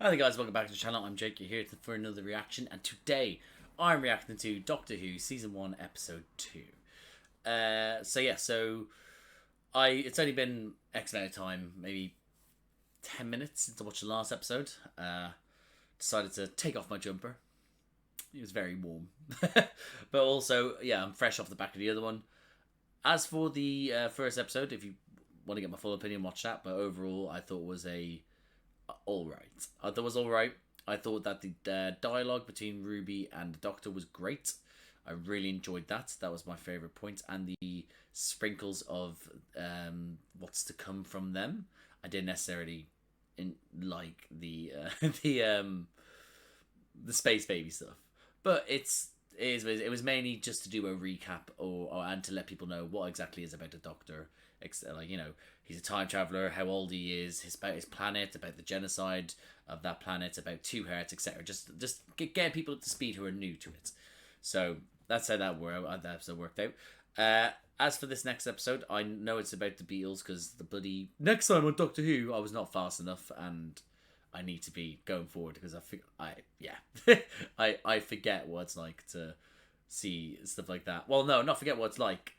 Hi guys, welcome back to the channel. I'm Jake, you're here for another reaction, and today I'm reacting to Doctor Who Season 1 Episode 2. It's only been X amount of time, maybe 10 minutes since I watched the last episode. Decided to take off my jumper. It was very warm. But also, yeah, I'm fresh off the back of the other one. As for the first episode, if you want to get my full opinion, watch that. But overall, I thought it was alright. I thought it was alright. I thought that the dialogue between Ruby and the Doctor was great. I really enjoyed that. That was my favourite point. And the sprinkles of what's to come from them. I didn't necessarily like the space baby stuff. But it was mainly just to do a recap and to let people know what exactly is about the Doctor. Like, you know, he's a time traveler, how old he is, about his planet, about the genocide of that planet, about Two Hearts, etc. Just get people up to speed who are new to it. So that's how that episode worked out. As for this next episode, I know it's about the Beatles because the bloody next time on Doctor Who, I was not fast enough, and I need to be going forward because I forget what it's like to see stuff like that. Well, no, not forget what it's like.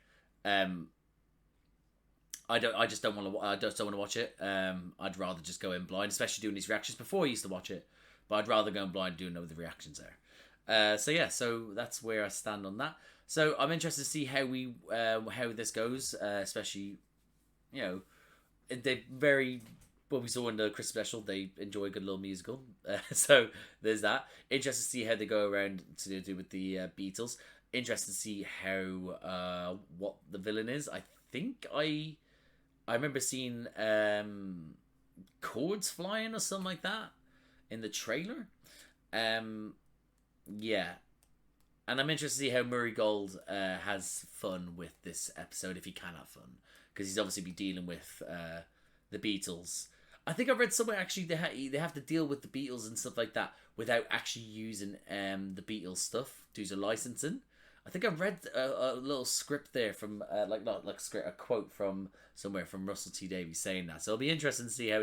I just don't want to watch it. I'd rather just go in blind, especially doing these reactions. Before I used to watch it, but I'd rather go in blind doing the reactions there. So that's where I stand on that. So I'm interested to see how this goes, especially, you know, what we saw in the Christmas special, they enjoy a good little musical. So there's that. Interested to see how they go around to do with the Beatles. Interested to see how what the villain is. I think I remember seeing Chords flying or something like that in the trailer. Yeah. And I'm interested to see how Murray Gold has fun with this episode, if he can have fun. Because he's obviously be dealing with the Beatles. I think I read somewhere actually they have to deal with the Beatles and stuff like that without actually using the Beatles stuff due to licensing. I think I read a little script there from a quote from somewhere from Russell T Davies saying that. So it'll be interesting to see how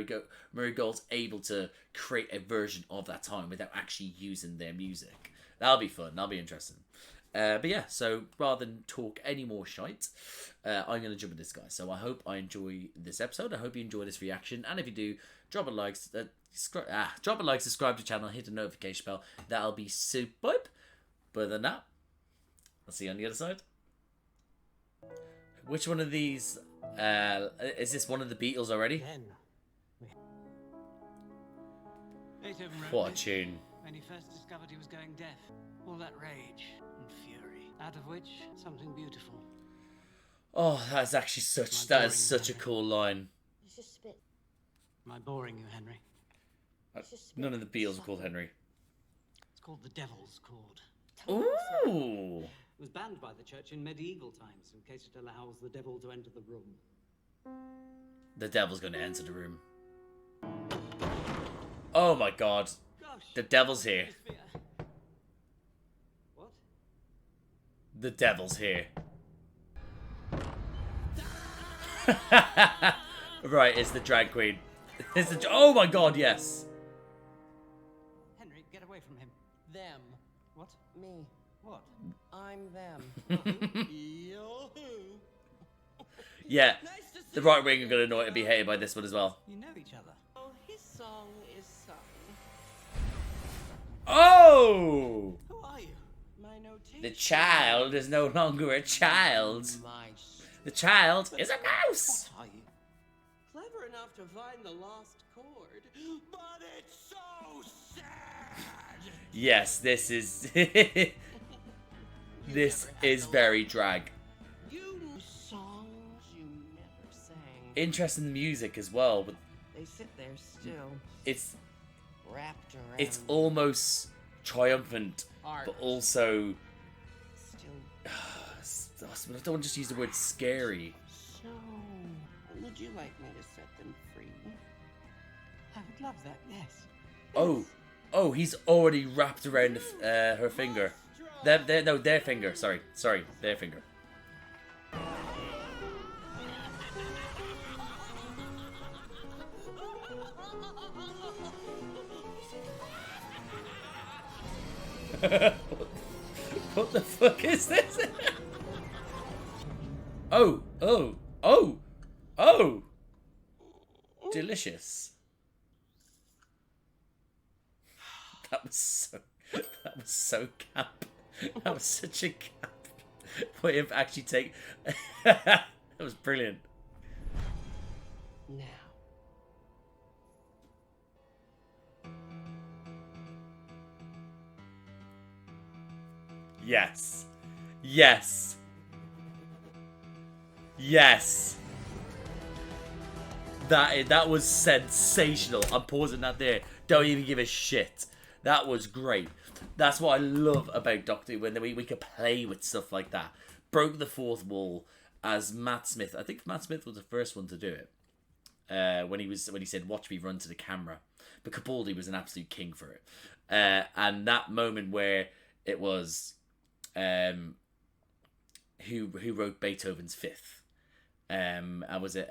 Murray Gold's able to create a version of that time without actually using their music. That'll be fun. That'll be interesting. But yeah, so rather than talk any more shite, I'm going to jump into this, guys. So I hope I enjoy this episode. I hope you enjoy this reaction. And if you do, drop a like, subscribe to the channel, hit the notification bell. That'll be superb. But other than that, I'll see you on the other side. Which one of these, is this one of the Beatles already? What a tune. When he first discovered he was going deaf, all that rage and fury, out of which something beautiful. Oh, that is actually such a cool line. It's just a bit. Am I boring you, Henry? None of the Beatles are called Henry. It's called the Devil's Chord. Ooh. It was banned by the church in medieval times in case it allows the devil to enter the room. The devil's going to enter the room. Oh my god. Gosh, The devil's here. What? The devil's here. Right, it's the drag queen. Oh my god, yes. Henry, get away from him. Them. What? Me. What? I'm them. Yeah, the right wing are going to be hated by this one as well. You know each other. Oh, his song is sung. Oh! Who are you? My notation. The child is no longer a child. The child is a mouse. What are you? Clever enough to find the lost chord, but it's so sad. Yes, this is this is very drag. You songs you never sang. Interesting music as well, but They sit there still, it's wrapped around. it's almost triumphant, but also Still. I don't want to just use the word scary. So, would you like me to set them free? I would love that, yes. Oh, he's already wrapped around her finger. Their finger. Sorry, their finger. What the fuck is this? Oh, oh, oh, oh! Delicious. That was so camp. That was such a camp way of actually take. That was brilliant. Now. Yes. Yes. Yes. That was sensational. I'm pausing that there. Don't even give a shit. That was great. That's what I love about Doctor when we could play with stuff like that. Broke the fourth wall as Matt Smith. I think Matt Smith was the first one to do it. When he said, "Watch me run to the camera," but Capaldi was an absolute king for it. And that moment where it was, who wrote Beethoven's Fifth? And was it?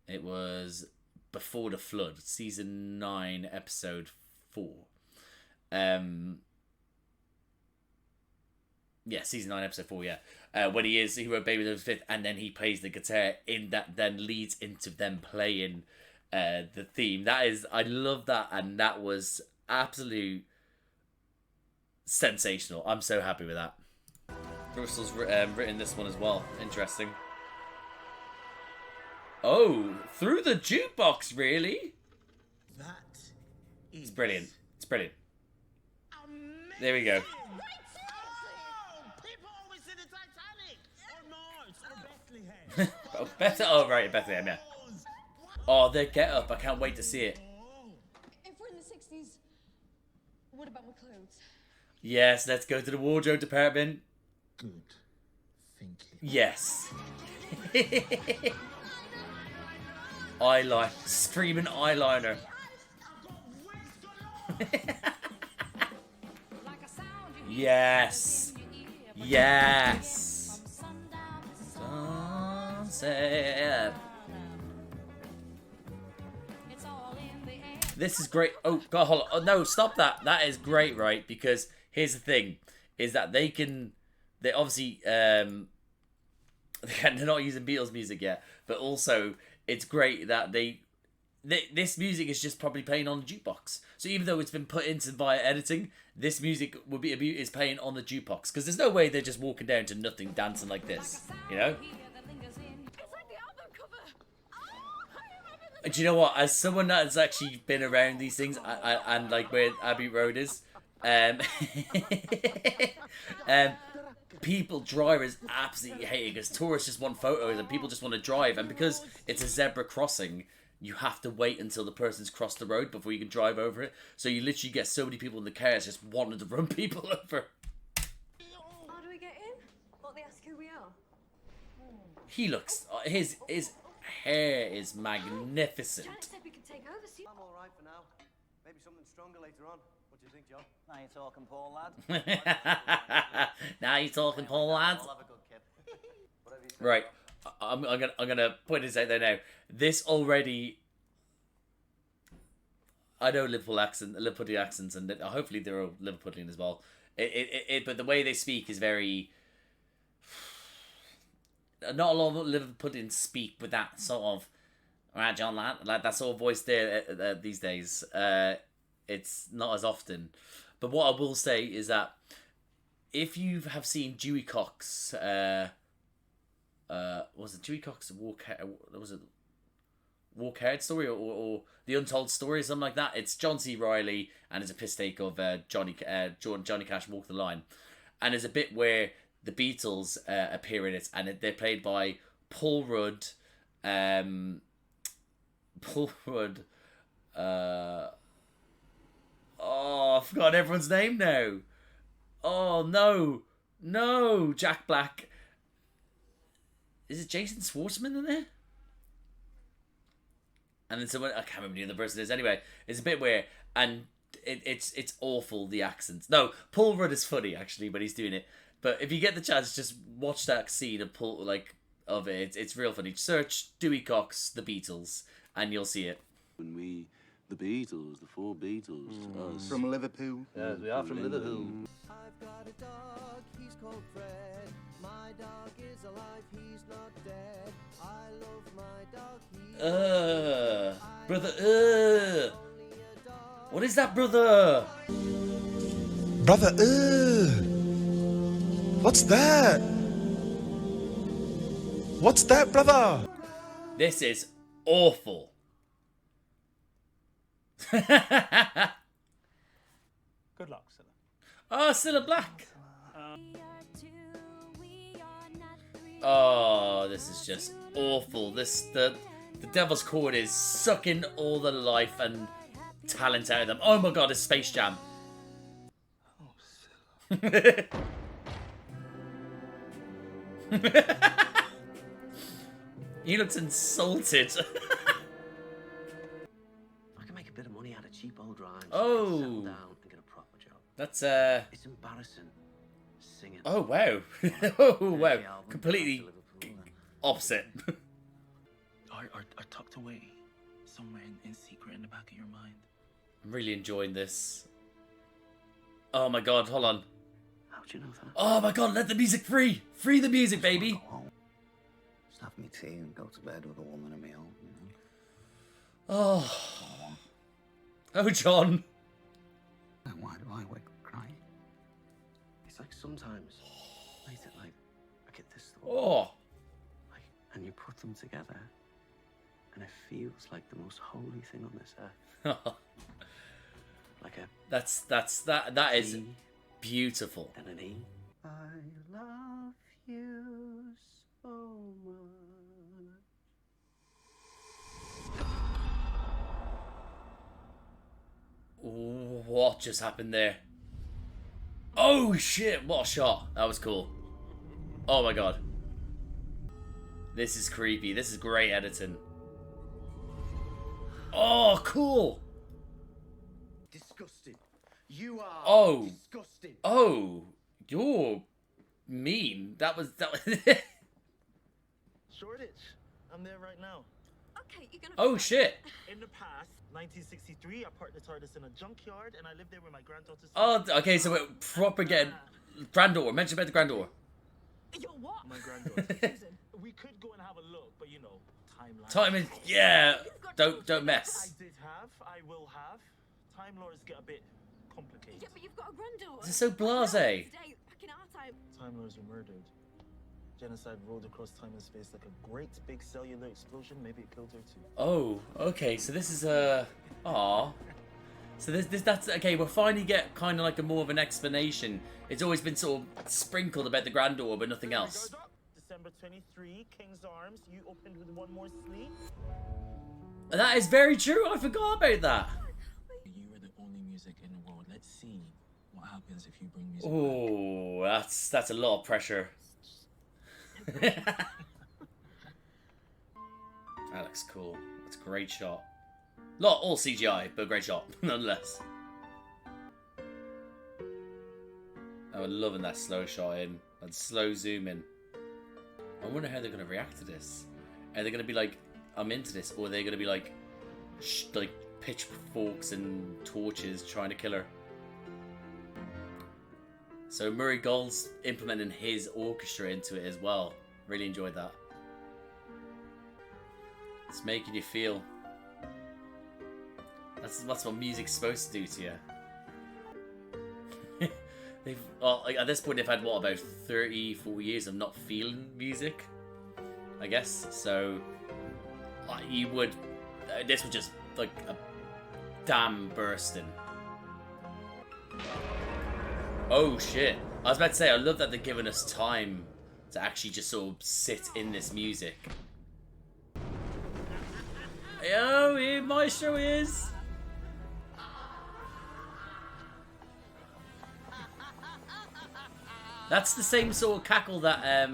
It was Before the Flood, season 9, episode 4. Yeah, season 9, episode 4. Yeah, when he wrote Beethoven's Fifth, and then he plays the guitar in that, then leads into them playing the theme. I love that, and that was absolute sensational. I'm so happy with that. Russell's written this one as well. Interesting. Oh, through the jukebox, really? It's brilliant. It's brilliant. Amazing. There we go. People always say the Titanic. Oh no, it's Bethlehem. Oh, right, Bethlehem, yeah. Oh, their get up. I can't wait to see it. If we're in the 60s, what about my clothes? Yes, let's go to the wardrobe department. Good thinking. Yes. Streaming eyeliner. Yes. Yes. Sunset. This is great. Oh, God, hold on. Oh, no, stop that. That is great, right? Because here's the thing, is that they obviously, they're not using Beatles music yet, but also it's great that this music is just probably playing on the jukebox. So even though it's been put into via editing, this music is playing on the jukebox, because there's no way they're just walking down to nothing dancing like this, you know? Do you know what? As someone that has actually been around these things, and like where Abbey Road is, drivers absolutely hate it, because tourists just want photos and people just want to drive, and because it's a zebra crossing, you have to wait until the person's crossed the road before you can drive over it. So you literally get so many people in the cars just wanting to run people over. How do we get in? What, they ask who we are? He looks, his hair is magnificent. Janet said we could take over. See? I'm all right for now. Maybe something stronger later on. What do you think, John? Now you're talking, Paul, lad. Now you're talking, Paul, lads. I'll have a good kip. Whatever you say. Right, I'm gonna point this out there now. This already, I know Liverpoolian accents, and hopefully they're all Liverpoolian as well. But the way they speak is very. Not a lot of Liverpoolians speak with that sort of, alright, John, lad, like that sort of voice there these days. It's not as often. But what I will say is that if you have seen Dewey Cox, was it Dewey Cox Walk Hard story or The Untold Story or something like that? It's John C. Reilly, and it's a piss take of Johnny Cash Walk the Line. And there's a bit where the Beatles appear in it, and they're played by Paul Rudd. Oh, I've forgotten everyone's name now. Oh, no, Jack Black. Is it Jason Schwartzman in there? And then someone, I can't remember who the person is. Anyway, it's a bit where, and it's awful, the accents. No, Paul Rudd is funny actually when he's doing it. But if you get the chance, just watch that scene of of it. It's real funny. Search Dewey Cox, The Beatles, and you'll see it. When we The Beatles, the four Beatles. Us. From Liverpool. Yes, we are from Liverpool. I've got a dog, he's called Fred. My dog is alive, he's not dead. I love my dog, he's Brother, what is that, brother? Brother, what's that? What's that, brother? This is awful. Good luck, Scylla. Oh, Cilla Black. Oh, this is just awful. The Devil's Chord is sucking all the life and talent out of them. Oh my god, it's Space Jam. Oh, Scylla. He looks insulted. I can make a bit of money out of cheap old rhymes. Oh. Settle down and get a proper job. That's It's embarrassing. Singing. Oh wow. Oh wow. Completely opposite. Are tucked away somewhere in secret in the back of your mind. I'm really enjoying this. Oh my god, hold on. How'd you know that? Oh my god, let the music free! Free the music, baby! Go home. Just have me tea and go to bed with a woman of my own, you know? Oh. Oh, John. Why do I wake up crying? It's like sometimes, late at night, I get this thought. Oh. Like, and you put them together, and it feels like the most holy thing on this earth. Like a That is E beautiful. and an E. I love you so much. What just happened there? Oh shit, what a shot. That was cool. Oh my god. This is creepy. This is great editing. Oh, cool. Disgusting. You are disgusting. Oh, you're mean. That was Shoreditch. I'm there right now. Okay, you're gonna. Oh shit. In the past, 1963, I parked the TARDIS in a junkyard and I lived there with my granddaughter's. Oh, okay, so we're proper getting granddaughter. Mention about the granddaughter. You're what? My granddaughter. Susan, we could go and have a look, but you know, timeline. Time is yeah. Don't mess. I will have. Time laws get a bit complicated. Yeah, but you've got a granddaughter. This is so blasé. Today, back in our time. Time lords were murdered. Genocide rolled across time and space like a great big cellular explosion. Maybe it killed her too. Oh, okay. So this is aw. So that's okay. We'll finally get kind of like a more of an explanation. It's always been sort of sprinkled about the granddaughter, but nothing else. December 23, King's Arms. You opened with one more sleep. That is very true. I forgot about that. You are the only music in the world. Let's see what happens if you bring music Oh, that's a lot of pressure. That looks cool. That's a great shot. Not all CGI, but a great shot, nonetheless. I'm loving that slow shot in and slow zoom in. I wonder how they're going to react to this. Are they going to be like, I'm into this, or are they going to be like pitchforks and torches trying to kill her? So Murray Gold's implementing his orchestra into it as well. Really enjoyed that. It's making you feel. That's what music's supposed to do to you. At this point they've had what, about 30, 40 years of not feeling music, I guess. So you would, this was just like a dam bursting. Oh shit. I was about to say, I love that they're giving us time to actually just sort of sit in this music. Oh, here Maestro is! That's the same sort of cackle that,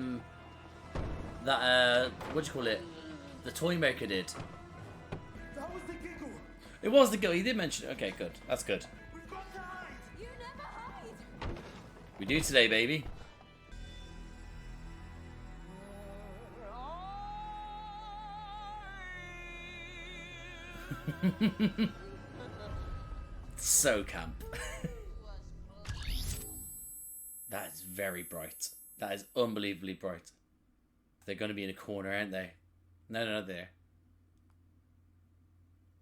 what do you call it? The toy maker did. That was the giggle. It was the giggle, you did mention it. Okay, good. That's good. We've got to hide. You never hide. We do today, baby. So camp. That is very bright. That is unbelievably bright. They're going to be in a corner, aren't they? No, no, not there.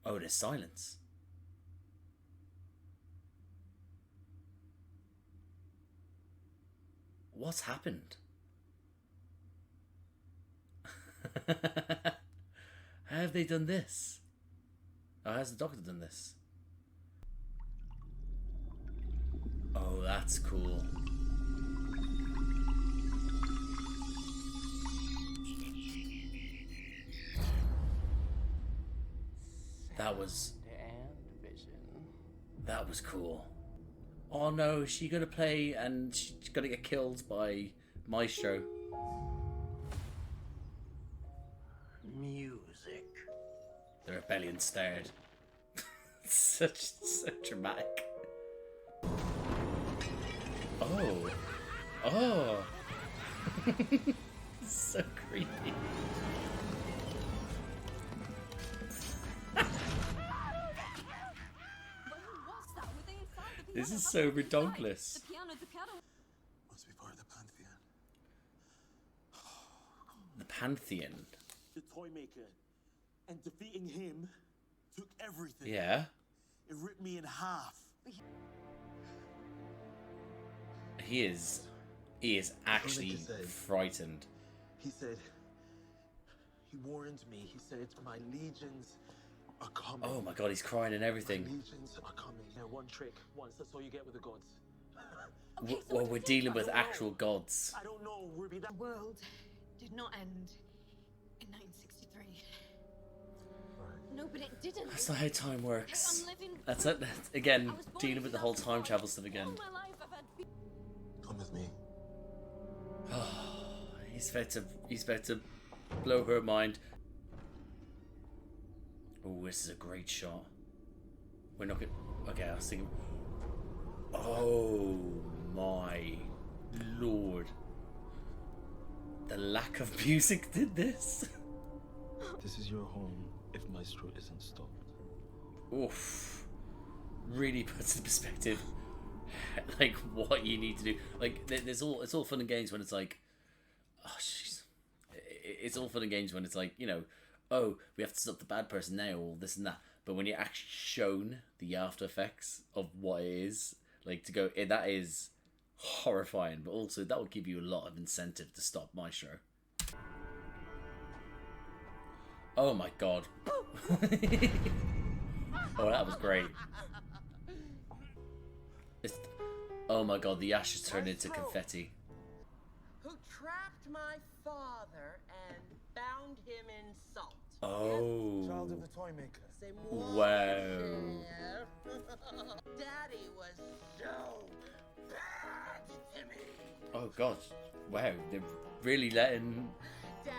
Oh, there's silence. What's happened? How have they done this? Oh, how's the Doctor done this? Oh, that's cool. That was cool. Oh no, is she gonna play and she's gonna get killed by Maestro? Music. The rebellion stared. So dramatic. Oh. Oh. So creepy. This is so redonkulous. Must be part of the Pantheon. The Pantheon? The toy maker. And defeating him took everything. Yeah. It ripped me in half. He is actually frightened. He said, he warned me. He said, my legions are coming. Oh my god, he's crying and everything. My legions are coming. Yeah, one trick, once. That's all you get with the gods. Well, we're dealing with actual gods. I don't know, Ruby. The world did not end in 1963. No, but it didn't. That's not how time works. I'm living That's it. Again, dealing with the whole time travel stuff again. all my life I've had Come with me. He's about to blow her mind. Oh, this is a great shot. We're not gonna... Okay, I was thinking... Oh my lord. The lack of music did this. This is your home if Maestro isn't stopped. Oof. Really puts in perspective like what you need to do. Like it's all fun and games when it's like, oh jeez. It's all fun and games when it's like, you know, oh, we have to stop the bad person now, or this and that. But when you're actually shown the after effects of what it is, like to go, that is horrifying, but also that will give you a lot of incentive to stop Maestro. Oh my god. Oh, that was great. Oh my god, the ashes turned into confetti. Who trapped my father and bound him in salt. Oh. Child of the toy maker. Wow. Daddy was so bad to me. Oh god. Wow, they're really letting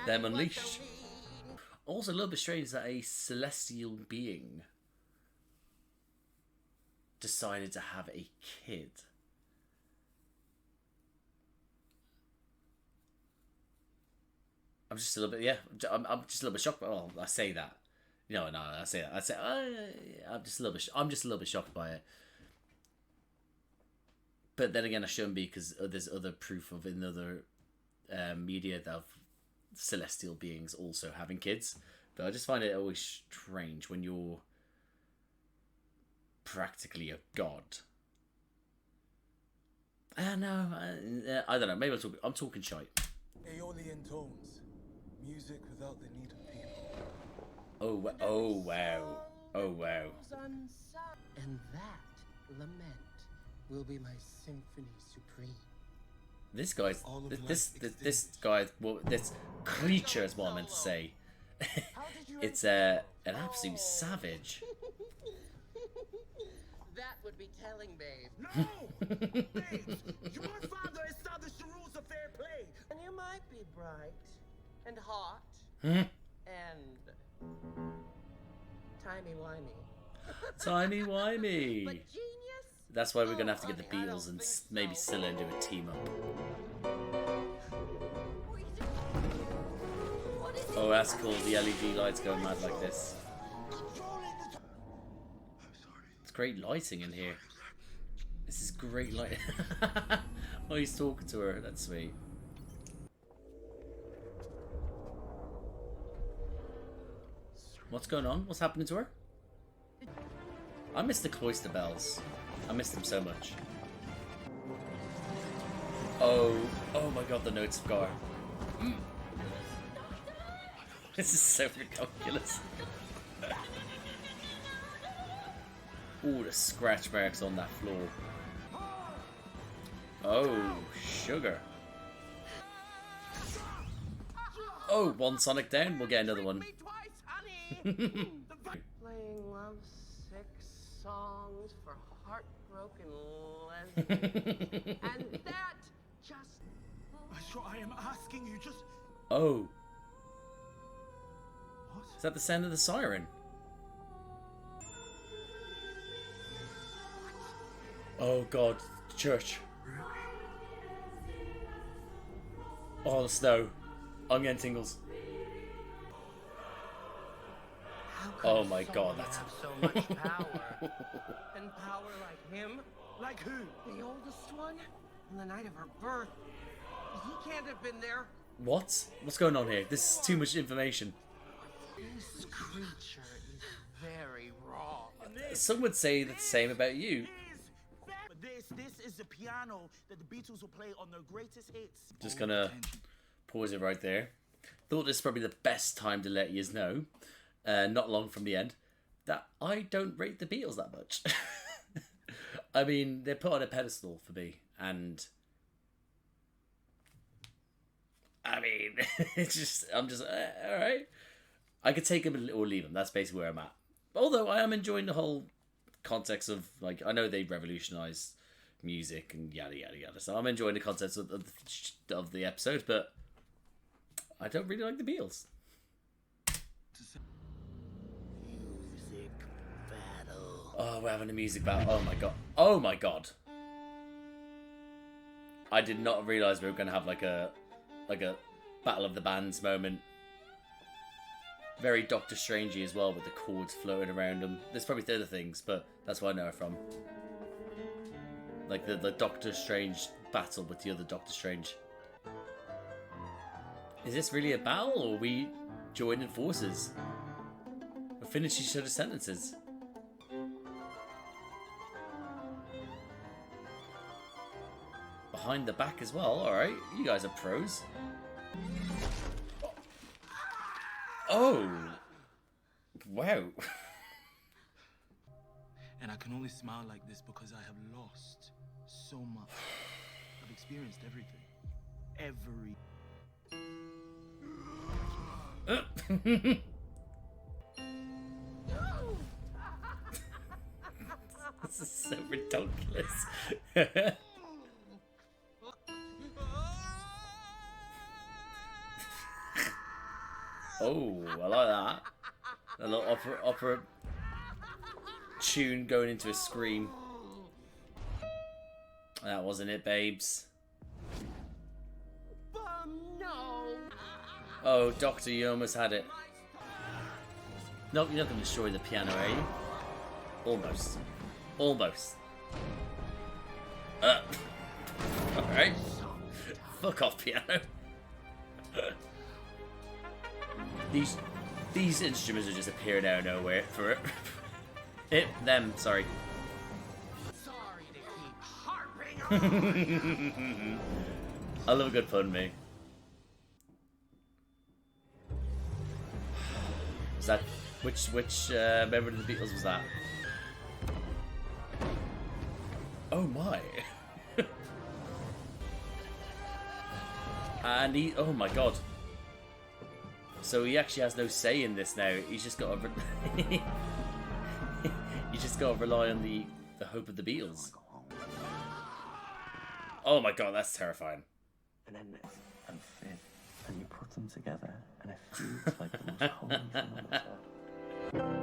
them unleash. Also, a little bit strange that a celestial being decided to have a kid. I'm just a little bit, yeah. I'm just a little bit shocked. Oh, I say that. No, I say that. I'm just a little bit shocked by it. But then again, I shouldn't be, because there's other proof of in other media that of celestial beings also having kids. But I just find it always strange when you're practically a god. No, I don't know. Maybe I'm talking shite. Aeolian tones. Music without the need of people. Oh wow. Oh wow. And that lament will be my symphony supreme. This guy's this guy, well, this creature is what I meant to say. It's an absolute savage. That would be telling, babe. No! Babe, your father established the rules of fair play. And you might be bright and hot Hmm? and timey-wimey. Timey-wimey. But genius? That's why we're going to have to get the Beatles and maybe Scylla and do a team up. Oh, that's cool. The LED lights going mad like this. great lighting in here. This is great light. Oh, he's talking to her. That's sweet. What's going on? What's happening to her? I miss the cloister bells. I miss them so much. Oh my god, the notes of Gar. This is so ridiculous. Ooh, the scratch marks on that floor. Oh, sugar. Oh, one Sonic down, we'll get another one. Playing lovesick songs for heartbroken lesbians. And that just... Maestro, I am asking you just... Oh. What? Is that the sound of the siren? Oh god, church. Oh, the snow. I'm getting tingles. Oh my god, that's have so much power. And power like him? Like who? The oldest one? On the night of her birth. He can't have been there. what? What's going on here? This is too much information. This creature is very wrong. Some would say the same about you. But this is the piano that the Beatles will play on their greatest hits. Just gonna pause it right there. Thought this is probably the best time to let yous know, not long from the end, that I don't rate the Beatles that much. I mean, they're put on a pedestal for me, and I mean, I'm just all right. I could take them or leave them. That's basically where I'm at. Although I am enjoying the whole context of, like, I know they revolutionised music and yada yada yada, so I'm enjoying the context of the episode, but I don't really like the Beatles. Music battle. Oh, we're having a music battle. Oh my god. Oh my god. I did not realise we were going to have like a battle of the bands moment. Very Doctor Strangey as well, with the chords floating around them. There's probably other things, but that's where I know it from. Like the Doctor Strange battle with the other Doctor Strange. Is this really a battle, or are we joining forces? We're finishing each other's sentences. Behind the back as well, alright. You guys are pros. Oh! Wow. And I can only smile like this because I have lost so much. I've experienced everything. This is so ridiculous. Oh, I like that. A little opera tune going into a scream. That wasn't it, babes. No. Oh, Doctor, you almost had it. Nope, you're not going to destroy the piano, are you? Almost. Almost. Alright. Fuck off, piano. These instruments are just appearing out of nowhere for it. Sorry. Sorry to keep harping on. I love a good pun, me. Was that which member of the Beatles was that? Oh my. And oh my god. So he actually has no say in this now. He's just got to he's just got to rely on the hope of the Beatles. Oh my god, that's terrifying. And then and fifth, and you put them together, and it feels like the most holy thing on this earth.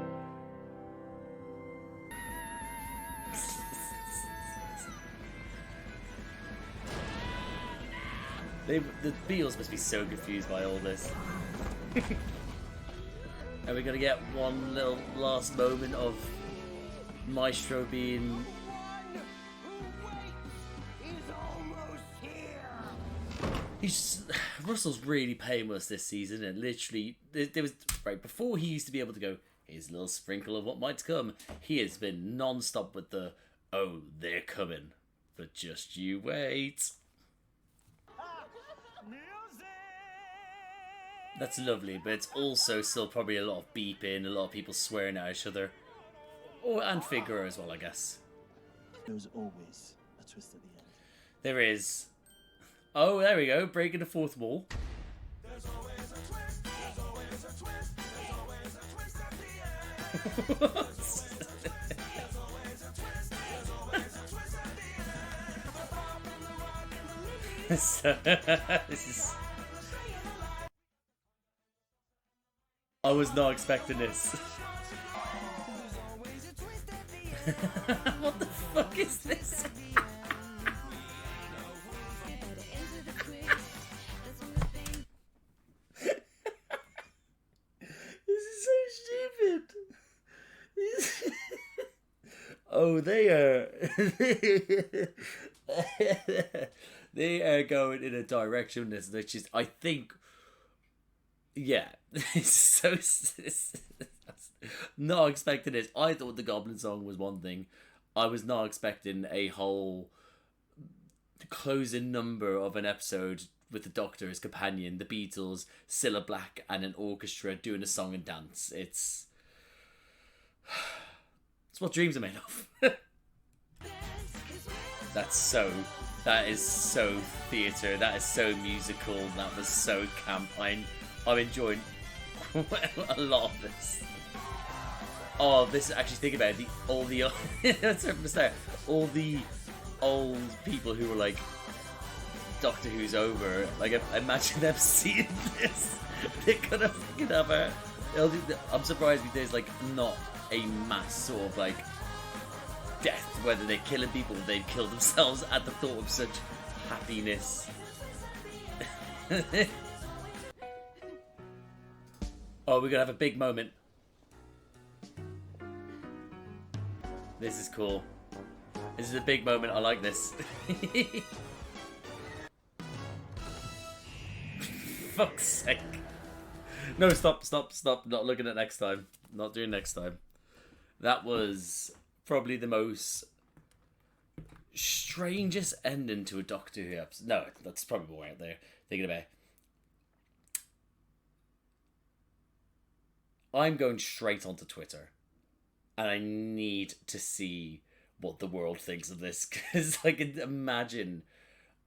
The Beatles must be so confused by all this. And we're gonna get one little last moment of Maestro being... Russell's really paying us this season, and literally there was right before he used to be able to go, here's a little sprinkle of what might come. He has been non-stop with the, oh, they're coming, but just you wait. That's lovely, but it's also still probably a lot of beeping, a lot of people swearing at each other. Oh, and Figaro as well, I guess. There's always a twist at the end. There is. Oh, there we go, breaking the fourth wall. There's always a twist, there's always a twist, there's always a twist at the end. There's always a twist, there's always a twist at the end. This is... I was not expecting this. What the fuck is this? This is so stupid. Oh, they are... they are going in a direction which is, I think... Yeah, it's so... not expecting this. I thought the Goblin song was one thing. I was not expecting a whole closing number of an episode with the Doctor as companion, the Beatles, Cilla Black, and an orchestra doing a song and dance. It's what dreams are made of. That is so theatre. That is so musical. That was so camp. I'm enjoying a lot of this. Oh, this actually, think about it. All the old people who were like, Doctor Who's over. Like, imagine them seeing this. They're gonna fucking have a... I'm surprised there's like not a mass sort of like death, whether they're killing people or they'd kill themselves at the thought of such happiness. Oh, we're gonna have a big moment. This is cool. This is a big moment. I like this. Fuck's sake. No, stop. Not looking at next time. Not doing next time. That was probably the most strangest ending to a Doctor Who episode. No, that's probably more out there. Thinking about it. I'm going straight onto Twitter. And I need to see what the world thinks of this, because I can imagine.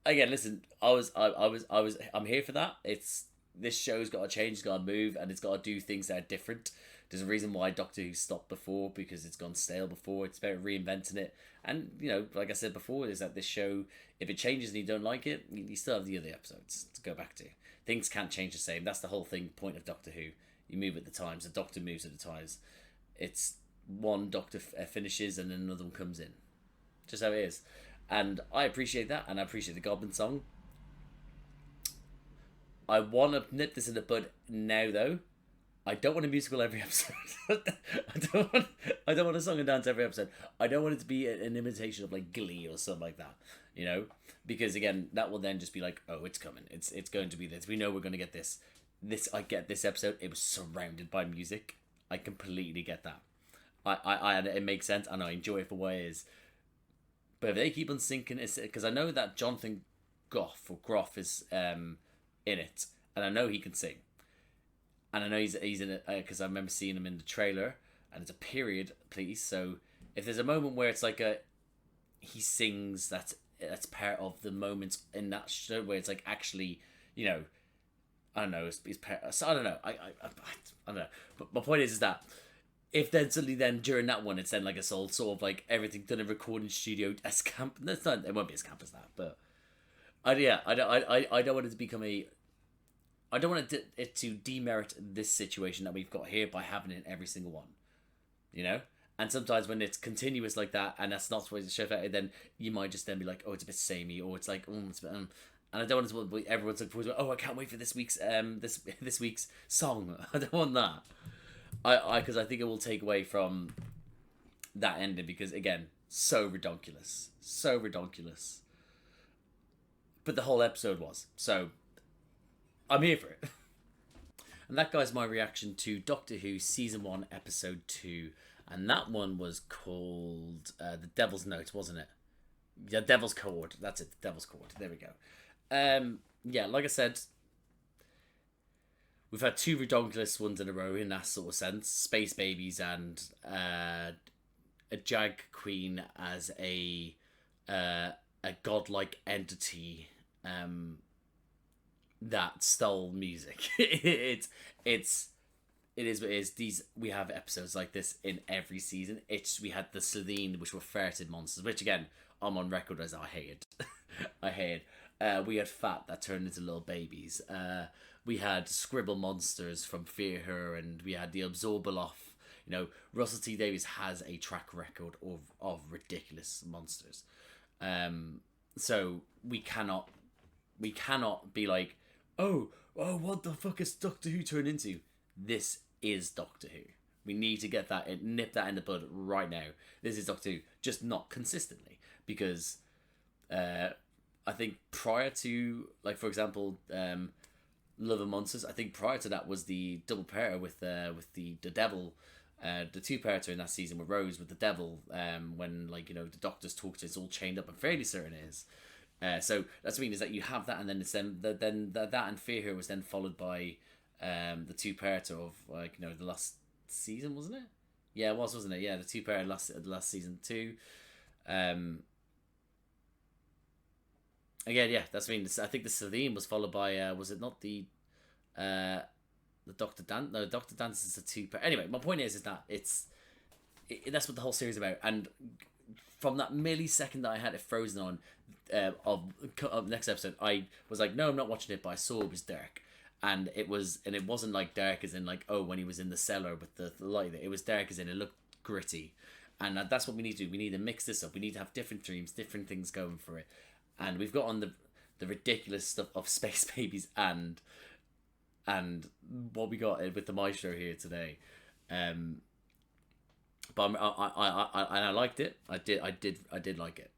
Again, listen, I'm here for that. This show's got to change, it's got to move, and it's got to do things that are different. There's a reason why Doctor Who stopped before, because it's gone stale before. It's about reinventing it, and like I said before, is that this show, if it changes and you don't like it, you still have the other episodes to go back to. Things can't change the same. That's the whole point of Doctor Who. You move at the times. The Doctor moves at the times. It's one Doctor finishes and then another one comes in. Just how it is. And I appreciate that, and I appreciate the Goblin song. I want to nip this in the bud now, though. I don't want a musical every episode. I don't want a song and dance every episode. I don't want it to be an imitation of like Glee or something like that. Because again, that will then just be like, oh, it's coming. It's going to be this. We know we're going to get this. I get this episode. It was surrounded by music. I completely get that. It makes sense, and I enjoy it for what it is. But if they keep on sinking, because I know that Jonathan Groff is in it, and I know he can sing, and I know he's in it because I remember seeing him in the trailer, and it's a period piece. So if there's a moment where it's like he sings, that's part of the moments in that show where it's like actually, I don't know, I don't know, I don't know. But my point is that. If then suddenly during that one it's then like a sort of like everything done in recording studio as camp. That's not. It won't be as camp as that, but I don't want it to become a. I don't want it to demerit this situation that we've got here by having it in every single one, And sometimes when it's continuous like that, and that's not the way the show, then you might just then be like, oh, it's a bit samey, or it's like, it's a bit, and I don't want it to. Everyone's like, oh, I can't wait for this week's this week's song. I don't want that. Because I think it will take away from that ending because, again, so redonkulous. So redonkulous. But the whole episode was. So, I'm here for it. And that, guys, my reaction to Doctor Who Season 1, Episode 2. And that one was called The Devil's Note, wasn't it? Yeah, Devil's Chord. That's it, The Devil's Chord. There we go. Yeah, like I said, we've had 2 redonkulous ones in a row in that sort of sense. Space Babies and a drag queen as a godlike entity that stole music. It is what it is. We have episodes like this in every season. We had the Slitheen, which were ferreted monsters, which again, I'm on record as I hated. I hated. We had Fat that turned into little babies. We had Scribble monsters from Fear Her, and we had the Absorbaloff. You know, Russell T Davies has a track record of ridiculous monsters. So we cannot be like, oh, what the fuck is Doctor Who turned into? This is Doctor Who. We need to get that, nip that in the bud right now. This is Doctor Who, just not consistently, because I think prior to, like, for example, Love and Monsters, I think prior to that was the double pair with the Devil, the 2-parter in that season with Rose with the Devil, when, like, you know, the Doctor's talk to it's all chained up. I'm fairly certain it is. So that's what I mean, is that you have that, and then it's then that and Fear Her was then followed by the 2-parter of, like, you know, the last season, wasn't it? Yeah, it was, wasn't it? Yeah, the 2-parter last season too. Again, yeah, that's what I mean. I think the Slitheen was followed by was it not the Doctor Dance? No, Doctor Dance is a 2-part. Anyway, my point is that that's what the whole series is about. And from that millisecond that I had it frozen on of next episode, I was like, no, I'm not watching it, but I saw it was dark. And it wasn't like dark as in, like, oh, when he was in the cellar with the light. It was dark as in it looked gritty. And that's what we need to do. We need to mix this up. We need to have different dreams, different things going for it. And we've got on the ridiculous stuff of Space Babies and what we got with the Maestro here today. But I liked it. I did like it.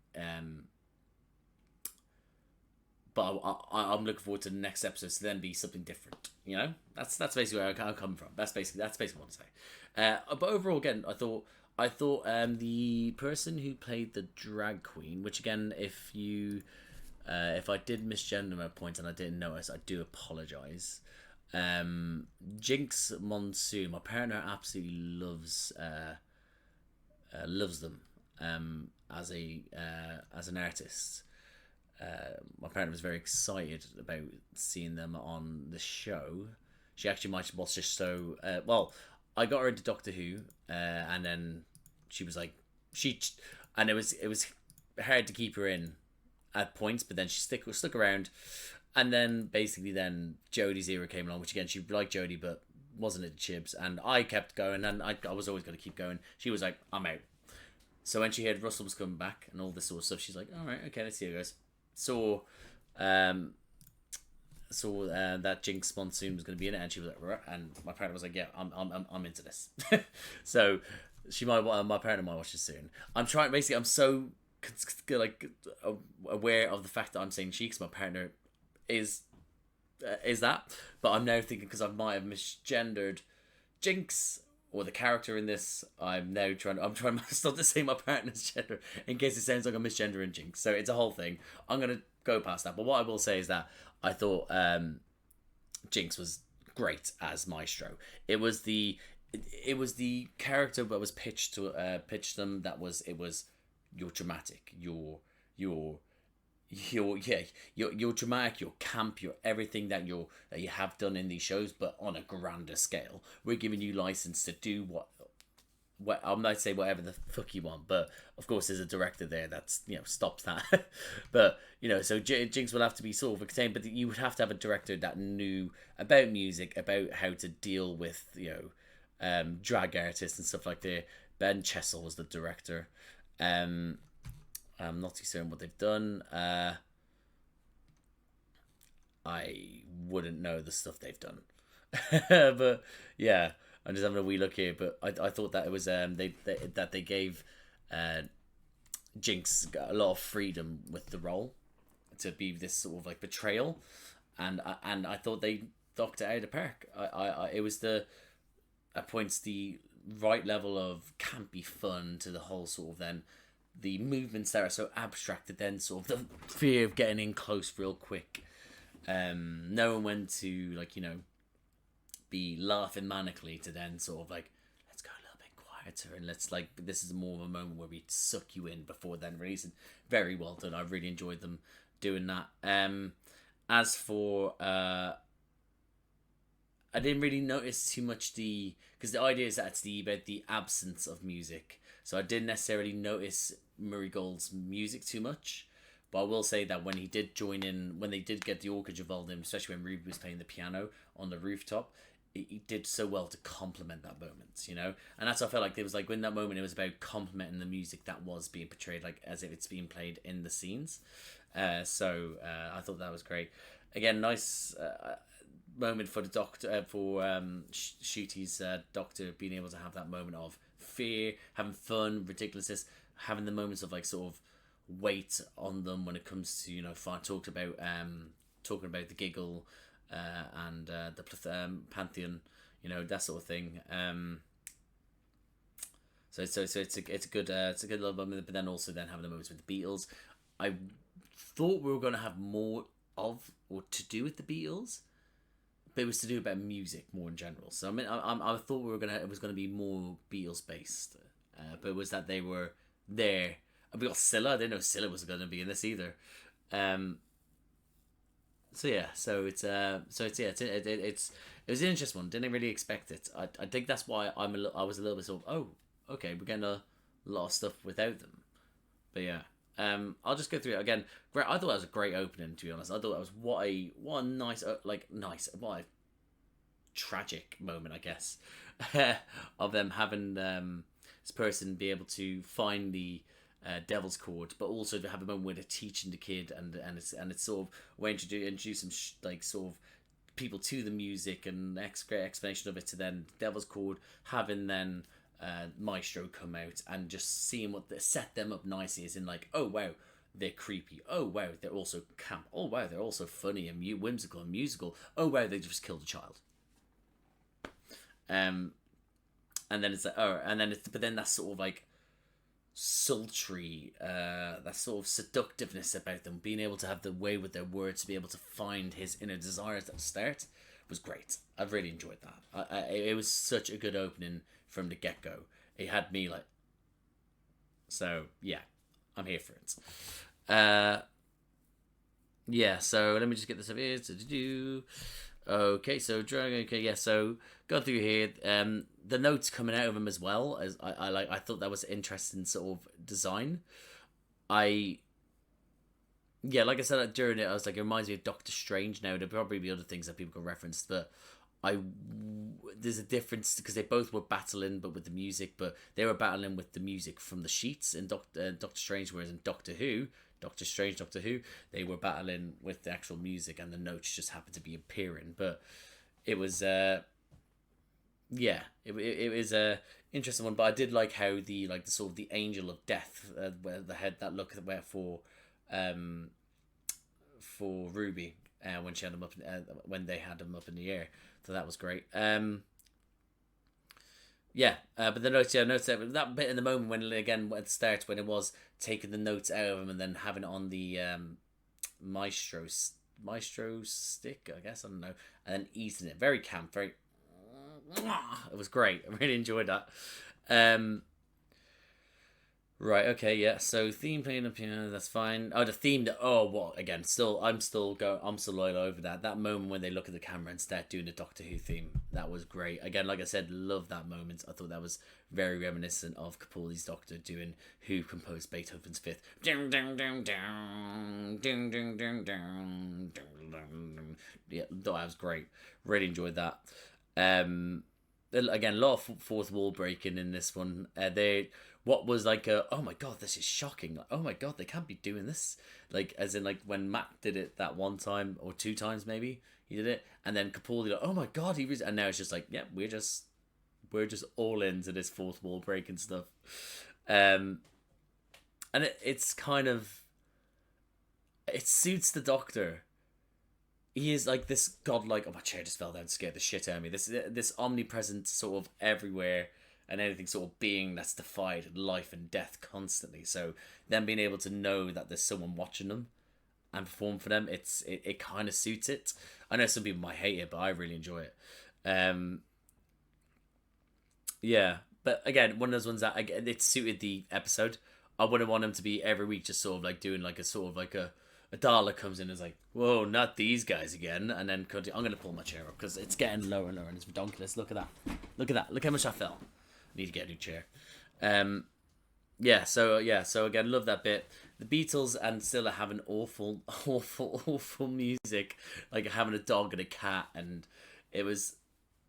But I'm looking forward to the next episode to then be something different. You know, that's basically where I'm coming from. That's basically what I want to say. But overall, again, I thought the person who played the drag queen, which again, if I did misgender my point and I didn't notice, I do apologize. JINKX MONSOON, my partner absolutely loves them as an artist. My partner was very excited about seeing them on the show. She actually might watch this show. Well, I got her into Doctor Who, and then she was like, and it was hard to keep her in at points, but then she stuck around, and then basically then Jodie's era came along, which again she liked Jodie, but wasn't into Chibs, and I kept going, and I was always going to keep going. She was like, I'm out. So when she heard Russell was coming back and all this sort of stuff, she's like, all right, okay, let's see how it goes. Saw that JINKX MONSOON was going to be in it, and she was like, and my partner was like, yeah, I'm into this. So my partner might watch this soon. I'm so like aware of the fact that I'm saying she, because my partner is that, but I'm now thinking, because I might have misgendered JINKX or the character in this, I'm trying not to say my partner's gender in case it sounds like I'm misgendering JINKX. So it's a whole thing. I'm gonna go past that. But what I will say is that I thought JINKX was great as Maestro. It was the character that was pitched them. You're dramatic. You're dramatic, you're camp, you're everything that you have done in these shows, but on a grander scale. We're giving you license to do what I might say whatever the fuck you want, but of course there's a director there that's, you know, stops that. But, you know, so JINKX will have to be sort of contained, but you would have to have a director that knew about music, about how to deal with, you know, drag artists and stuff like that. Ben Chessel was the director. I'm not too certain what they've done. I wouldn't know the stuff they've done. But yeah, I'm just having a wee look here, but I thought that it was they gave JINKX a lot of freedom with the role to be this sort of like betrayal, and I thought they knocked it out of the park. It was at points the right level of campy fun to the whole sort of then the movements that are so abstracted, then sort of the fear of getting in close real quick, knowing when to, like, you know, be laughing manically to then sort of like, let's go a little bit quieter and let's, like, this is more of a moment where we suck you in before then releasing. Very well done. I really enjoyed them doing that. As for I didn't really notice too much because the idea is that it's about the absence of music, so I didn't necessarily notice Murray Gold's music too much. But I will say that when he did join in, when they did get the orchestra involved in, especially when Ruby was playing the piano on the rooftop, he did so well to complement that moment, you know? And that's what I felt like. It was like, in that moment, it was about complementing the music that was being portrayed, like, as if it's being played in the scenes. So I thought that was great. Again, nice moment for the Doctor, for Ncuti's Doctor being able to have that moment of fear, having fun, ridiculousness, having the moments of, like, sort of weight on them when it comes to, you know, talking about the giggle and the pantheon, you know, that sort of thing. So it's a good little moment, but then also then having the moments with the Beatles. I thought we were going to have more of or to do with the Beatles, but it was to do about music more in general. So I mean, I thought it was gonna be more Beatles based, but it was that they were there. We got Scylla. I didn't know Scylla was going to be in this either. It was an interesting one. Didn't really expect it. I think that's why I was a little bit sort of, oh, okay, we're getting a lot of stuff without them. But yeah, I'll just go through it again. I thought that was a great opening, to be honest. I thought that was what a nice, what a tragic moment, I guess, of them having this person be able to find the devil's chord, but also to have a moment where they're teaching the kid, and it's sort of a way to introduce some sort of people to the music and great explanation of it, to then devil's chord, having then Maestro come out and just seeing set them up nicely, as in, like, oh wow, they're creepy, oh wow, they're also camp, oh wow, they're also funny and whimsical and musical, oh wow, they just killed a child. And then it's like, but then that's sort of like sultry, that sort of seductiveness about them, being able to have the way with their words to be able to find his inner desires at the start was great. I really enjoyed that. It was such a good opening from the get-go. It had me like, so yeah, I'm here for it. Yeah, so let me just get this up here. Okay, so so going through here, the notes coming out of him as well, as I thought that was interesting sort of design. Like I said during it, I was like, it reminds me of Doctor Strange. Now there'll probably be other things that people can reference, but there's a difference because they both were battling, but with the music, but they were battling with the music from the sheets in Doctor Strange, whereas in Doctor Who, they were battling with the actual music, and the notes just happened to be appearing. But it was it was a interesting one. But I did like how the sort of the angel of death, where the head that look where for Ruby, when she had him up when they had him up in the air. So that was great. But the notes that bit in the moment when it starts, when it was taking the notes out of him and then having it on the maestro stick, I guess, I don't know, and then eating it, very camp, very. It was great. I really enjoyed that. Right, okay, yeah. So theme playing the piano, that's fine. Oh, the theme. Again, I'm still loyal over that. That moment when they look at the camera and start doing the Doctor Who theme, that was great. Again, like I said, love that moment. I thought that was very reminiscent of Capaldi's Doctor doing Who composed Beethoven's Fifth. Ding ding ding ding ding ding ding ding. Yeah, that was great. Really enjoyed that. Again, a lot of fourth wall breaking in this one. What was like oh my god, this is shocking. Like, oh my god, they can't be doing this. Like, as in, like, when Matt did it that one time or two times maybe he did it, and then Capaldi, like, oh my god, and now it's just like, yeah, we're just we're just all into this fourth wall breaking stuff. And it's kind of, it suits the Doctor. He is like this godlike, oh, my chair just fell down, scared the shit out of me. This omnipresent sort of everywhere and anything sort of being that's defied life and death constantly. So them being able to know that there's someone watching them and perform for them, it kind of suits it. I know some people might hate it, but I really enjoy it. Yeah, but again, one of those ones that it suited the episode. I wouldn't want him to be every week just sort of like doing like a sort of like a Dalek comes in and is like, whoa, not these guys again, and then I'm going to pull my chair up because it's getting lower and lower and it's ridiculous. Look at that. Look how much I fell. I need to get a new chair. So again, love that bit. The Beatles and Scylla having awful music, like having a dog and a cat, and it was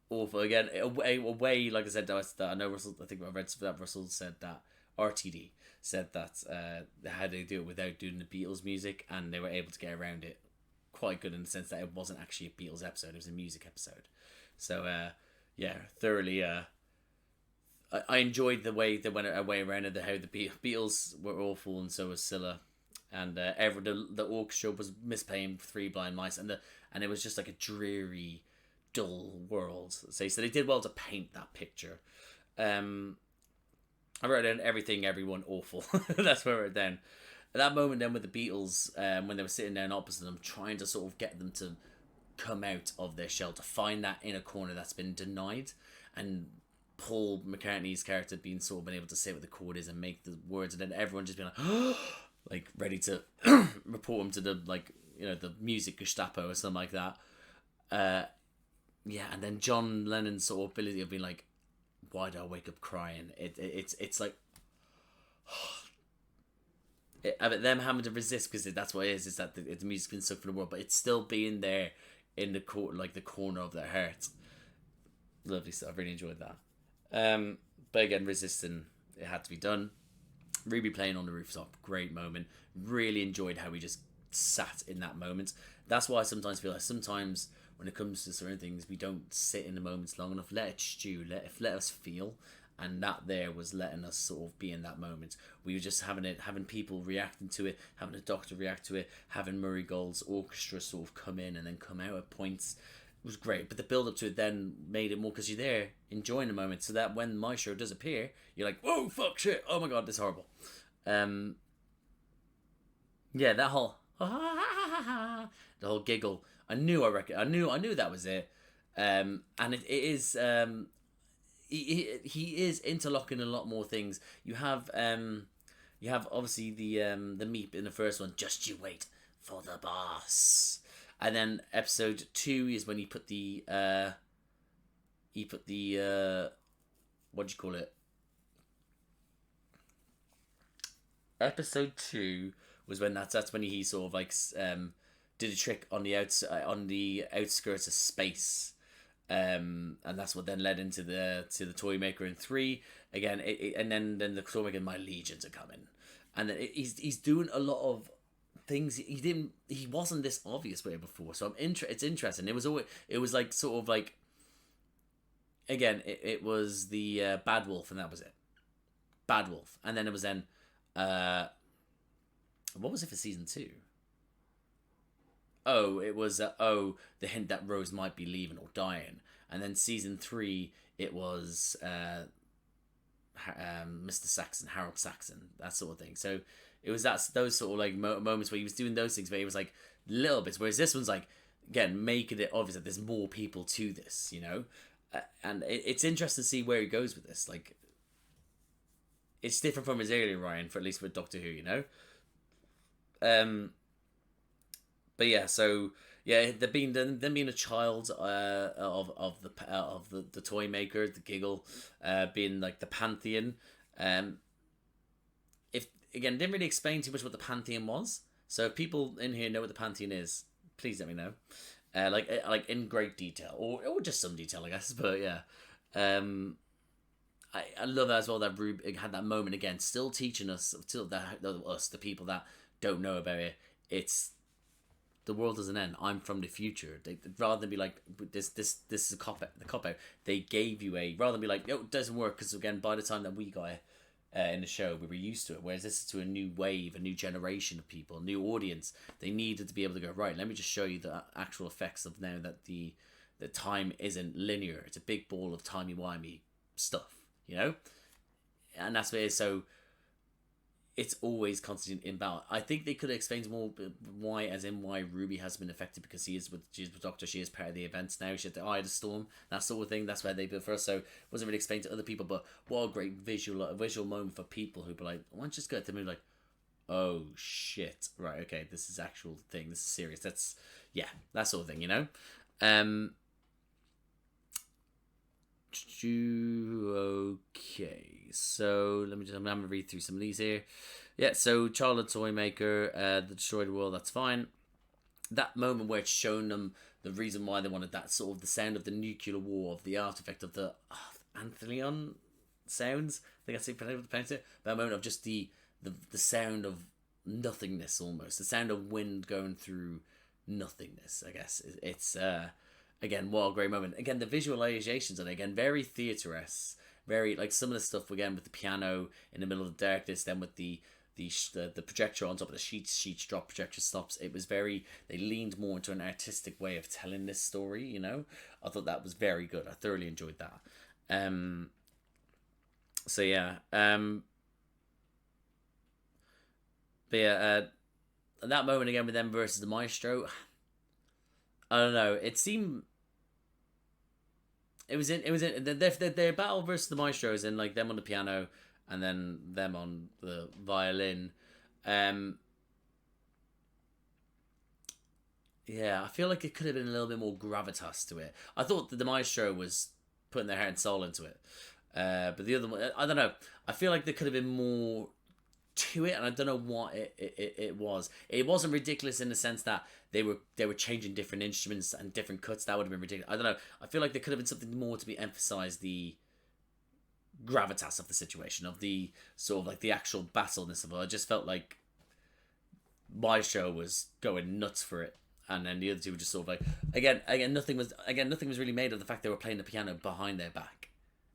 awful. Again, a way, like I said, I know Russell, I think I read that Russell said that, RTD said that how they do it without doing the Beatles music, and they were able to get around it quite good in the sense that it wasn't actually a Beatles episode, it was a music episode. So thoroughly I enjoyed the way they went away around it, how the Beatles were awful and so was Scylla, and the orchestra was misplaying Three Blind Mice, and it was just like a dreary, dull world. So they did well to paint that picture. I wrote down everything, everyone, awful. That's where I wrote down. At that moment then with the Beatles, when they were sitting down opposite them, trying to sort of get them to come out of their shell, to find that inner corner that's been denied, and Paul McCartney's character being sort of been able to say what the chord is and make the words, and then everyone just being like, like ready to report him to the, like, you know, the music Gestapo or something like that. And then John Lennon's sort of ability of being like, why do I wake up crying? It's like, but them having to resist, because that's what it is that the music's been sucked from the world, but it's still being there in the corner of their heart. Lovely stuff. I really enjoyed that. But again, resisting, it had to be done. Ruby playing on the rooftop, great moment. Really enjoyed how we just sat in that moment. That's why I sometimes feel like sometimes when it comes to certain things, we don't sit in the moments long enough. Let it stew, let us feel. And that there was letting us sort of be in that moment. We were just having people reacting to it, having the Doctor react to it, having Murray Gold's orchestra sort of come in and then come out at points. It was great, but the build up to it then made it more, because you're there enjoying the moment, so that when Maestro does appear, you're like, whoa, fuck, shit, oh my god, this is horrible. That whole the whole giggle, I knew that was it. And it is he is interlocking a lot more things. You have obviously the meep in the first one, just you wait for the boss. And then episode 2 is when he put the what do you call it? Episode 2 was when that's when he sort of like did a trick on the outskirts of space, and that's what then led into the toy maker in 3 again. And then the toy maker, my legions are coming, and then he's doing a lot of things he wasn't this obvious way before. So it's interesting. It was like sort of like, again, it was the Bad Wolf, and that was it. Bad Wolf, and then it was then what was it for season 2? Oh, it was the hint that Rose might be leaving or dying, and then season 3 it was Mr. Saxon, Harold Saxon, that sort of thing. So it was those sort of like moments where he was doing those things, but it was like little bits. Whereas this one's like, again, making it obvious that there's more people to this, you know, and it's interesting to see where he goes with this. Like, it's different from his earlier Ryan, for at least with Doctor Who, you know. But yeah, so yeah, them being a child of the toy maker, the giggle, being like the pantheon. If again, didn't really explain too much what the pantheon was. So if people in here know what the pantheon is, please let me know. Like in great detail, or just some detail, I guess. But yeah, I love that as well. That Rube had that moment again, still teaching us, the people that don't know about it. It's the world doesn't end. I'm from the future. Rather than be like, this is a cop out. They gave you rather than be like, it doesn't work, because again, by the time that we got it in the show, we were used to it. Whereas this is to a new wave, a new generation of people, a new audience. They needed to be able to go, right, let me just show you the actual effects of now that the time isn't linear. It's a big ball of timey-wimey stuff, you know? And that's what it is. So it's always constantly in battle. I think they could have explained more why Ruby has been affected, because she's with Doctor. She is part of the events now. She had the Eye of the Storm, that sort of thing. That's where they built first. So it wasn't really explained to other people. But what a great visual moment for people who be like, why don't you just go to the movie like, oh shit, right, okay, this is actual thing. This is serious. That's that sort of thing, you know. Okay, so I'm gonna read through some of these here. Yeah, so childhood toy maker, the destroyed world, that's fine. That moment where it's shown them the reason why they wanted that, sort of the sound of the nuclear war, of the artifact of the Anthelion sounds, I think that's how to pronounce it. That moment of just the sound of nothingness, almost the sound of wind going through nothingness. I guess it's again, what a great moment. Again, the visualizations on it, again, very theatre-esque. Very, like, some of the stuff, again, with the piano in the middle of the darkness, then with the projector on top of the sheets drop, projector stops. It was very, they leaned more into an artistic way of telling this story, you know? I thought that was very good. I thoroughly enjoyed that. So, yeah. But, yeah, that moment, again, with them versus the Maestro, I don't know. It seemed... It was in their battle versus the Maestro is in, like, them on the piano and then them on the violin. Yeah, I feel like it could have been a little bit more gravitas to it. I thought that the Maestro was putting their heart and soul into it. But the other one, I don't know. I feel like there could have been more to it, and I don't know what it was. It wasn't ridiculous in the sense that they were changing different instruments and different cuts. That would have been ridiculous. I don't know. I feel like there could have been something more to be emphasized, the gravitas of the situation, of the sort of like the actual battleness of it. I just felt like my show was going nuts for it, and then the other two were just sort of like again nothing was really made of the fact they were playing the piano behind their back.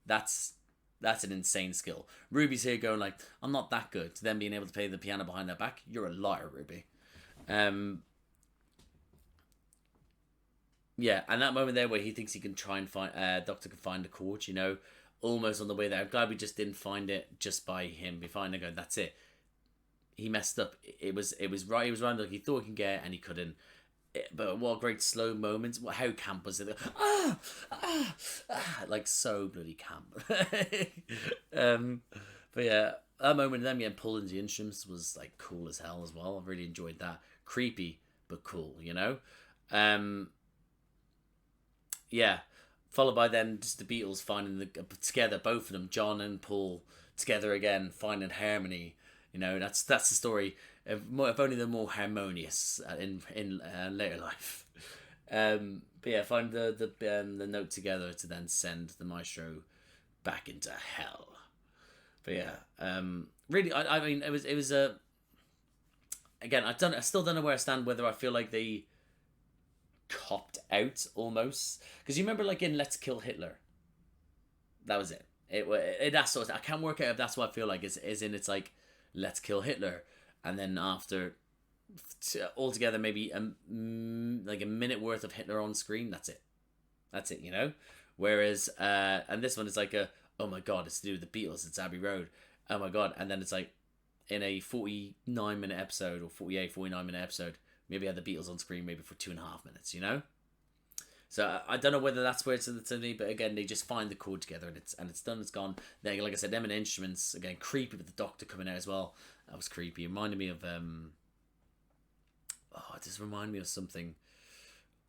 That's an insane skill. Ruby's here going like, I'm not that good. To them being able to play the piano behind their back, you're a liar, Ruby. Yeah, and that moment there where he thinks he can try and find, Doctor can find the chord, you know, almost on the way there. I'm glad we just didn't find it just by him. We find it going, that's it. He messed up. It was right. He was right. Like he thought he could get it and he couldn't. But what great slow moments. How camp was it? Like so bloody camp. But yeah, that moment of them getting pulled into the instruments was like cool as hell as well. I really enjoyed that. Creepy but cool, you know. Yeah, followed by then just the Beatles finding together, both of them, John and Paul, together again, finding harmony. You know, that's the story. If only they're more harmonious in later life. But yeah, find the note together to then send the Maestro back into hell. But yeah, really, I mean, it was a. Again, I still don't know where I stand. Whether I feel like they copped out almost, because you remember like in Let's Kill Hitler. That was it. That sort of. I can't work out if that's what I feel like. Is in it's like Let's Kill Hitler. And then after, altogether, maybe like a minute worth of Hitler on screen. That's it, you know. Whereas, and this one is like oh my god, it's to do with the Beatles. It's Abbey Road. Oh my god, and then it's like in a 49-minute episode or 49-minute episode, maybe have the Beatles on screen maybe for 2.5 minutes. You know. So I don't know whether that's where it's to me, but again, they just find the chord together and it's done. It's gone. Then, like I said, them and instruments again, creepy with the Doctor coming out as well. That was creepy. It reminded me of it just reminded me of something.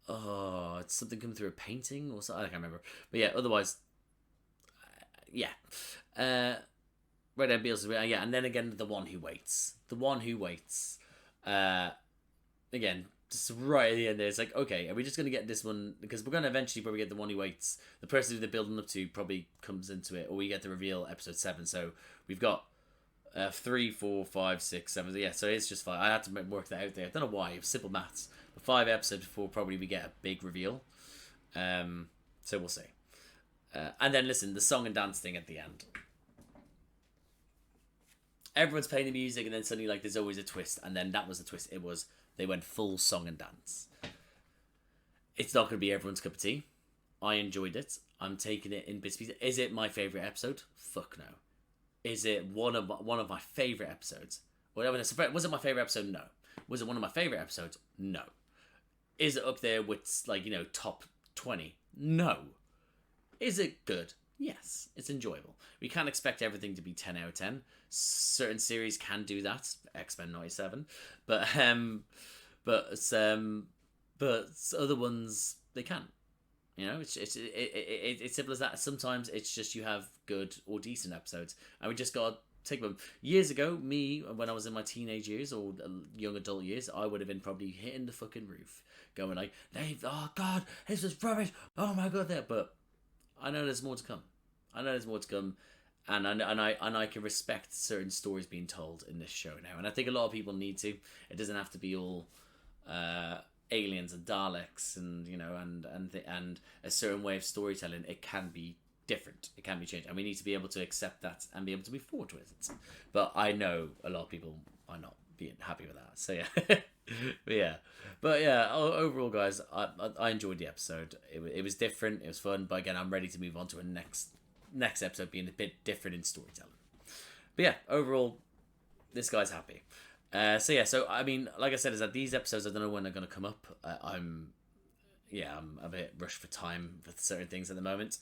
Oh, it's something coming through a painting or something. I can't remember. But yeah, otherwise, yeah. Right there, Beatles. Yeah, and then again, The One Who Waits. The One Who Waits. Again, just right at the end there, it's like, okay, are we just going to get this one? Because we're going to eventually probably get The One Who Waits. The person who they're building up to probably comes into it, or we get the reveal episode 7. So we've got 3, 4, 5, 6, 7. Yeah, so it's just fine. I had to work that out there. I don't know why. It was simple maths. But 5 episodes before probably we get a big reveal. So we'll see. And then listen, the song and dance thing at the end. Everyone's playing the music, and then suddenly, like, there's always a twist, and then that was the twist. It was, they went full song and dance. It's not going to be everyone's cup of tea. I enjoyed it. I'm taking it in bits and pieces. Is it my favourite episode? Fuck no. Is it one of my favourite episodes? Was it my favourite episode? No. Was it one of my favourite episodes? No. Is it up there with, like, you know, top 20? No. Is it good? Yes. It's enjoyable. We can't expect everything to be 10 out of 10. Certain series can do that. X-Men 97. But other ones, they can't. You know, it's simple as that. Sometimes it's just you have good or decent episodes, and we just got to take them. Years ago, me, when I was in my teenage years or young adult years, I would have been probably hitting the fucking roof, going like, "Oh God, this is rubbish! Oh my God!" But I know there's more to come. And I can respect certain stories being told in this show now, and I think a lot of people need to. It doesn't have to be all aliens and Daleks, and you know, and a certain way of storytelling. It can be different. It can be changed, and we need to be able to accept that and be able to be forward to it. But I know a lot of people are not being happy with that. So yeah, but yeah. Overall, guys, I enjoyed the episode. It was different. It was fun. But again, I'm ready to move on to a next episode being a bit different in storytelling. But yeah, overall, this guy's happy. So I mean, like I said, is that these episodes, I don't know when they're going to come up. I'm a bit rushed for time with certain things at the moment,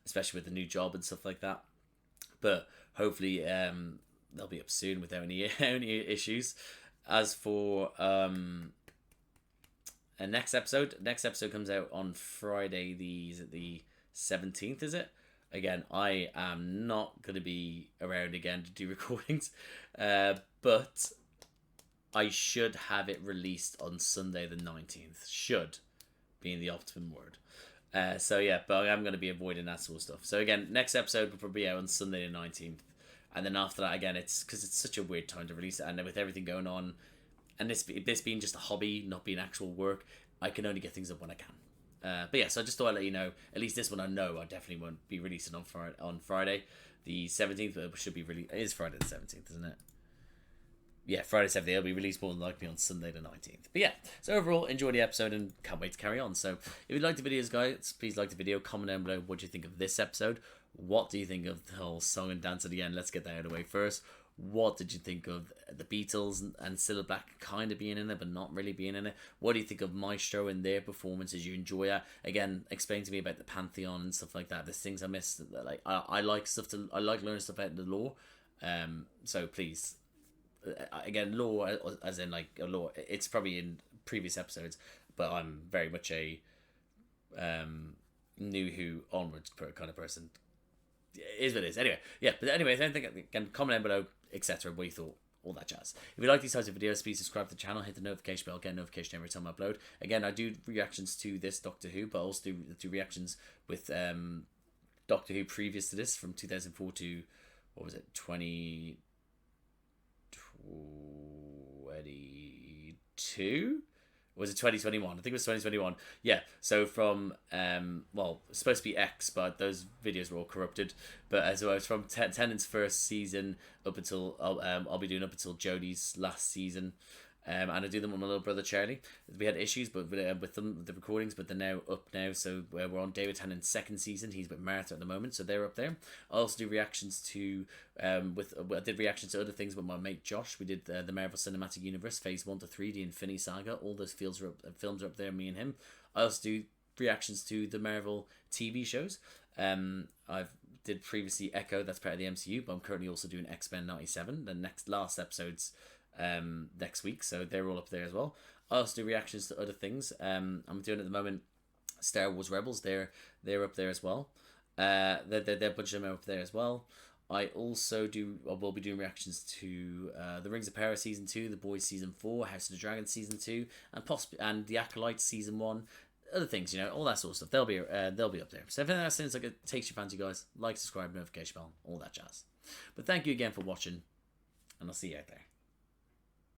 especially with the new job and stuff like that. But hopefully, they'll be up soon without any issues. As for a next episode comes out on Friday, the 17th, is it? Again, I am not going to be around again to do recordings, but I should have it released on Sunday the 19th. Should, being the optimum word. But I'm going to be avoiding that sort of stuff. So again, next episode will probably be out on Sunday the 19th. And then after that, again, it's because it's such a weird time to release it. And with everything going on, and this being just a hobby, not being actual work, I can only get things up when I can. But yeah, so I just thought I'd let you know, at least this one I know I definitely won't be releasing on Friday. The 17th, it should be released. It is Friday the 17th, isn't it? Yeah, Friday the 17th. It'll be released more than likely on Sunday the 19th. But yeah, so overall, enjoy the episode and can't wait to carry on. So if you like the videos, guys, please like the video. Comment down below what you think of this episode. What do you think of the whole song and dance at the end? Let's get that out of the way first. What did you think of the Beatles and Cilla Black kind of being in it, but not really being in it? What do you think of Maestro and their performances? You enjoy that? Again, explain to me about the Pantheon and stuff like that. There's things I missed. Like I like learning stuff about the lore. So please, again, lore as in like a lore. It's probably in previous episodes, but I'm very much a New Who onwards kind of person. It is what it is. Anyway, yeah. But anyway, anything, again, comment down below, etc. What you thought, all that jazz. If you like these types of videos, please subscribe to the channel, hit the notification bell, get a notification every time I upload. Again, I do reactions to this Doctor Who, but I also do reactions with Doctor Who previous to this, from 2004 to, what was it, 2022? Or was it 2021? I think it was 2021. Yeah, so from, it's supposed to be X, but those videos were all corrupted. But as well, it's from Tennant's first season up until, I'll be doing up until Jodie's last season. And I do them with my little brother Charlie. We had issues with the recordings, but they're now up now. So we're on David Tennant's second season. He's with Martha at the moment, so they're up there. I also do reactions to I did reactions to other things with my mate Josh. We did the Marvel Cinematic Universe Phase 1 to 3, the Infinity Saga. All those films are up there. Me and him. I also do reactions to the Marvel TV shows. I've did previously Echo. That's part of the MCU, but I'm currently also doing X-Men 97. The last episodes. Next week, so they're all up there as well. I also do reactions to other things. I'm doing at the moment Star Wars Rebels. They're up there as well. They're a bunch of them up there as well. I also will be doing reactions to the Rings of Power season 2, The Boys season 4, House of the Dragon season 2, and The Acolytes season 1. Other things, all that sort of stuff. They'll be up there. So if anything that sounds like it takes your fancy, guys, like, subscribe, notification bell, all that jazz. But thank you again for watching, and I'll see you out there.